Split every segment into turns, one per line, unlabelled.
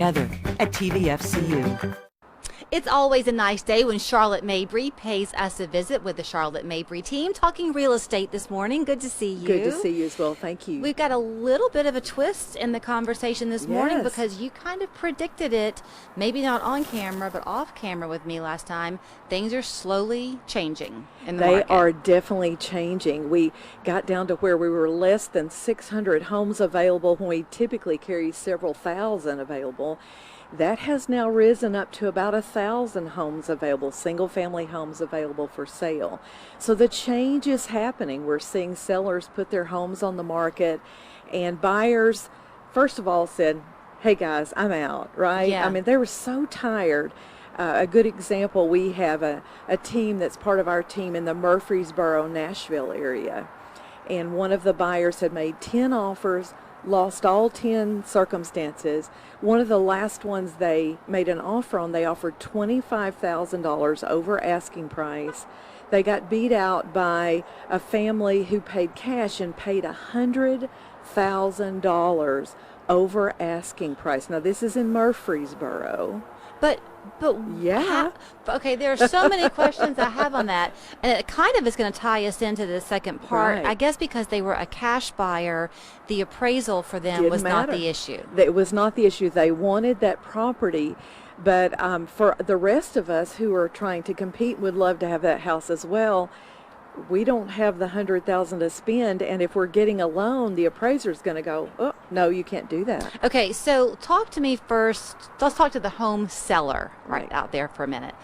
Together at TVFCU.
It's always a nice day when Charlotte Mabry pays us a visit with the Charlotte Mabry team, talking real estate this morning. Good to see you.
Good to see you as well. Thank you.
We've got a little bit of a twist in the conversation this morning
Yes.
because you kind of predicted it, maybe not on camera, but off camera with me last time. Things are slowly changing in the market.
They are definitely changing. We got down to where we were less than 600 homes available when we typically carry several thousand available. That has now risen up to about 1,000 homes available, single-family homes available for sale. So the change is happening. We're seeing sellers put their homes on the market, and buyers, first of all, said, hey guys, I'm out, right?
Yeah.
I mean, they were so tired. A good example, we have a team that's part of our team in the Murfreesboro, Nashville area. And one of the buyers had made 10 offers, lost all 10 circumstances. One of the last ones they made an offer on, they offered $25,000 over asking price. They got beat out by a family who paid cash and paid $100,000 over asking price. Now this is in Murfreesboro.
But
Yeah.
okay, there are so many questions I have on that, and it kind of is going to tie us into the second part.
Right.
I guess because they were a cash buyer, the appraisal for them
Didn't
was not
matter.
the issue.
It was not the issue. They wanted that property, but for the rest of us who are trying to compete, would love to have that house as well. We don't have the $100,000 to spend, and if we're getting a loan, the appraiser's going to go, oh no, you can't do that.
Okay, so talk to me first. Let's talk to the home seller right out there for a minute.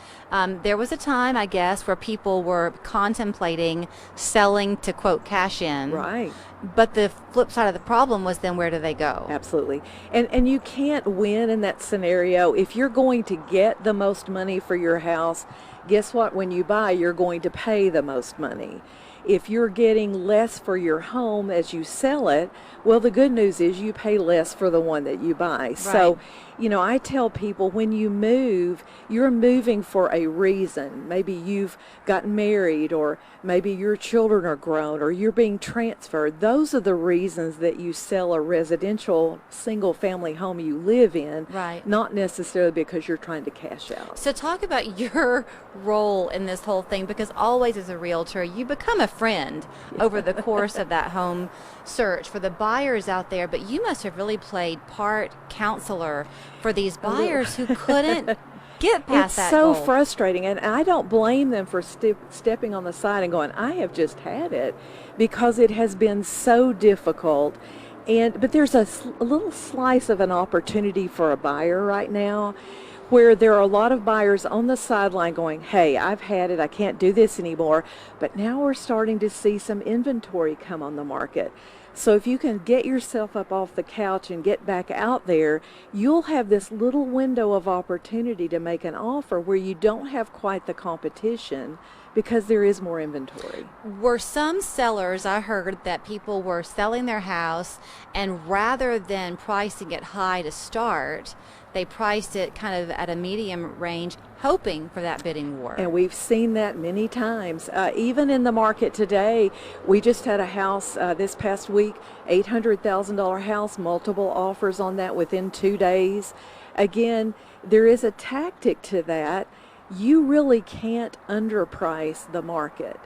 There was a time, I guess, where people were contemplating selling to, quote, cash in.
Right.
But the flip side of the problem was then where do they go?
Absolutely. And you can't win in that scenario. If you're going to get the most money for your house, guess what? When you buy, you're going to pay the most money. If you're getting less for your home as you sell it, well, the good news is you pay less for the one that you buy. So, I tell people when you move, you're moving for a reason. Maybe you've gotten married, or maybe your children are grown, or you're being transferred. Those are the reasons that you sell a residential single-family home you live in,
Right.
not necessarily because you're trying to cash out.
So talk about your role in this whole thing, because always as a realtor, you become a friend over the course of that home search for the buyers out there, but you must have really played part counselor for these buyers who couldn't get past
It's
that
so
goal.
frustrating, and I don't blame them for stepping on the side and going, I have just had it, because it has been so difficult. But there's a little slice of an opportunity for a buyer right now, where there are a lot of buyers on the sideline going, hey, I've had it, I can't do this anymore. But now we're starting to see some inventory come on the market. So if you can get yourself up off the couch and get back out there, you'll have this little window of opportunity to make an offer where you don't have quite the competition, because there is more inventory.
Were some sellers, I heard that people were selling their house, and rather than pricing it high to start, they priced it kind of at a medium range, hoping for that bidding war.
And we've seen that many times. Even in the market today, we just had a house this past week, $800,000 house, multiple offers on that within 2 days. Again, there is a tactic to that. You really can't underprice the market.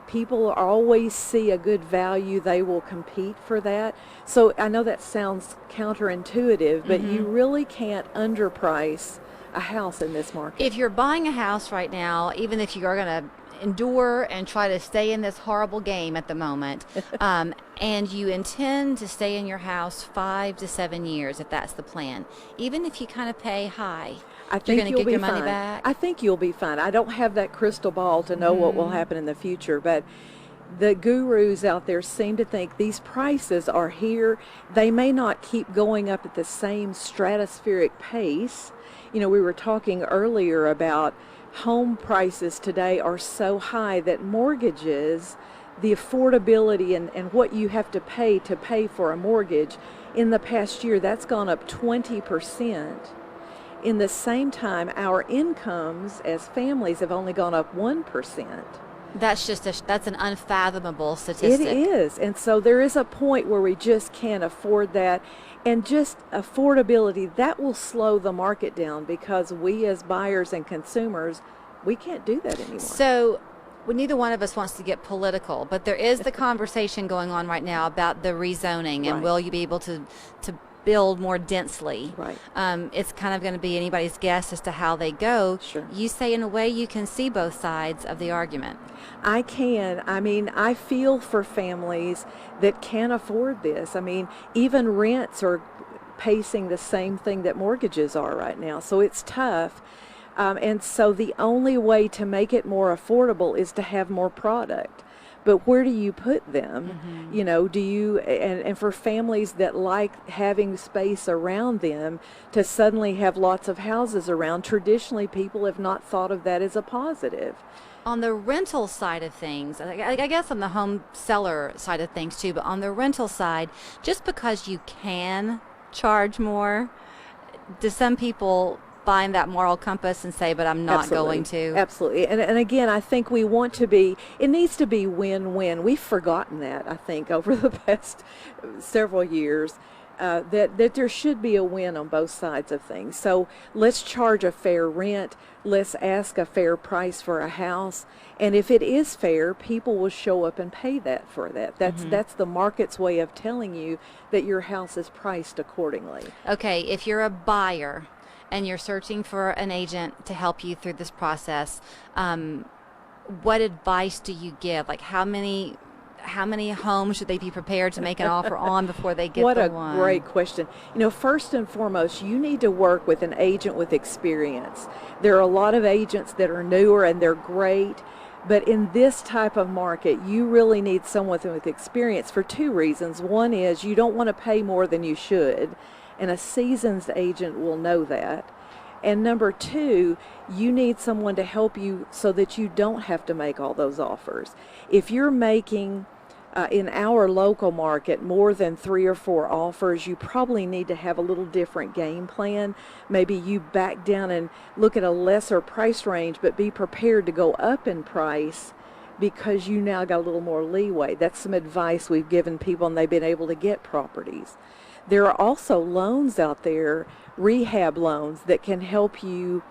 People always see a good value, they will compete for that. So I know that sounds counterintuitive, but you really can't underprice a house in this market.
If you're buying a house right now, even if you are going to endure and try to stay in this horrible game at the moment, and you intend to stay in your house 5 to 7 years, if that's the plan, even if you kind of pay high,
I
you're
think
going to
you'll
get
be
your money
fine.
back.
I think you'll be fine. I don't have that crystal ball to know what will happen in the future, but the gurus out there seem to think these prices are here. They may not keep going up at the same stratospheric pace. We were talking earlier about home prices today are so high that mortgages, the affordability and what you have to pay for a mortgage, in the past year, that's gone up 20%. In the same time, our incomes as families have only gone up 1%.
That's an unfathomable
It
statistic.
is. And so there is a point where we just can't afford that. And just affordability, that will slow the market down because we as buyers and consumers, we can't do that anymore.
So, well, neither one of us wants to get political, but there is the conversation going on right now about the rezoning and
Right.
will you be able to build more densely?
Right.
It's kind of going to be anybody's guess as to how they go.
Sure.
You say in a way you can see both sides of the argument.
I can. I mean, I feel for families that can't afford this. I mean, even rents are pacing the same thing that mortgages are right now. So it's tough. And so the only way to make it more affordable is to have more product. But where do you put them? You know, do you, and for families that like having space around them to suddenly have lots of houses around, traditionally people have not thought of that as a positive.
On the rental side of things, I guess on the home seller side of things too, but on the rental side, just because you can charge more, do some people find that moral compass and say, but I'm not
Absolutely.
going to?
Absolutely. And again, I think we want to be, it needs to be win-win. We've forgotten that, I think, over the past several years, that there should be a win on both sides of things. So let's charge a fair rent. Let's ask a fair price for a house. And if it is fair, people will show up and pay that for that. That's the market's way of telling you that your house is priced accordingly.
Okay, if you're a buyer and you're searching for an agent to help you through this process, what advice do you give? Like how many homes should they be prepared to make an offer on before they get
What
the
a
one?
great question. You know, first and foremost, you need to work with an agent with experience. There are a lot of agents that are newer and they're great, but in this type of market, you really need someone with experience for two reasons. One is you don't want to pay more than you should, and a seasoned agent will know that. And number two, you need someone to help you so that you don't have to make all those offers. If you're making, in our local market, more than 3 or 4 offers, you probably need to have a little different game plan. Maybe you back down and look at a lesser price range, but be prepared to go up in price because you now got a little more leeway. That's some advice we've given people and they've been able to get properties. There are also loans out there, rehab loans, that can help you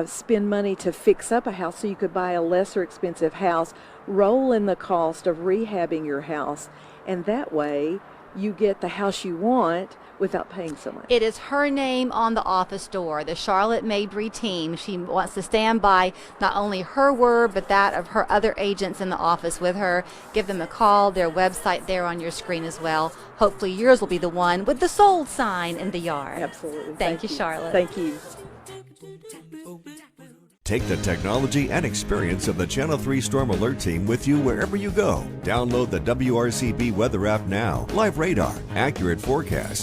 spend money to fix up a house so you could buy a lesser expensive house, roll in the cost of rehabbing your house, and that way you get the house you want without paying so much.
It is her name on the office door, the Charlotte Mabry team. She wants to stand by not only her word, but that of her other agents in the office with her. Give them a call, their website there on your screen as well. Hopefully yours will be the one with the sold sign in the yard.
Absolutely.
Thank you, Charlotte.
Thank you.
Take the technology and experience of the Channel 3 Storm Alert Team with you wherever you go. Download the WRCB weather app now. Live radar, accurate forecasts,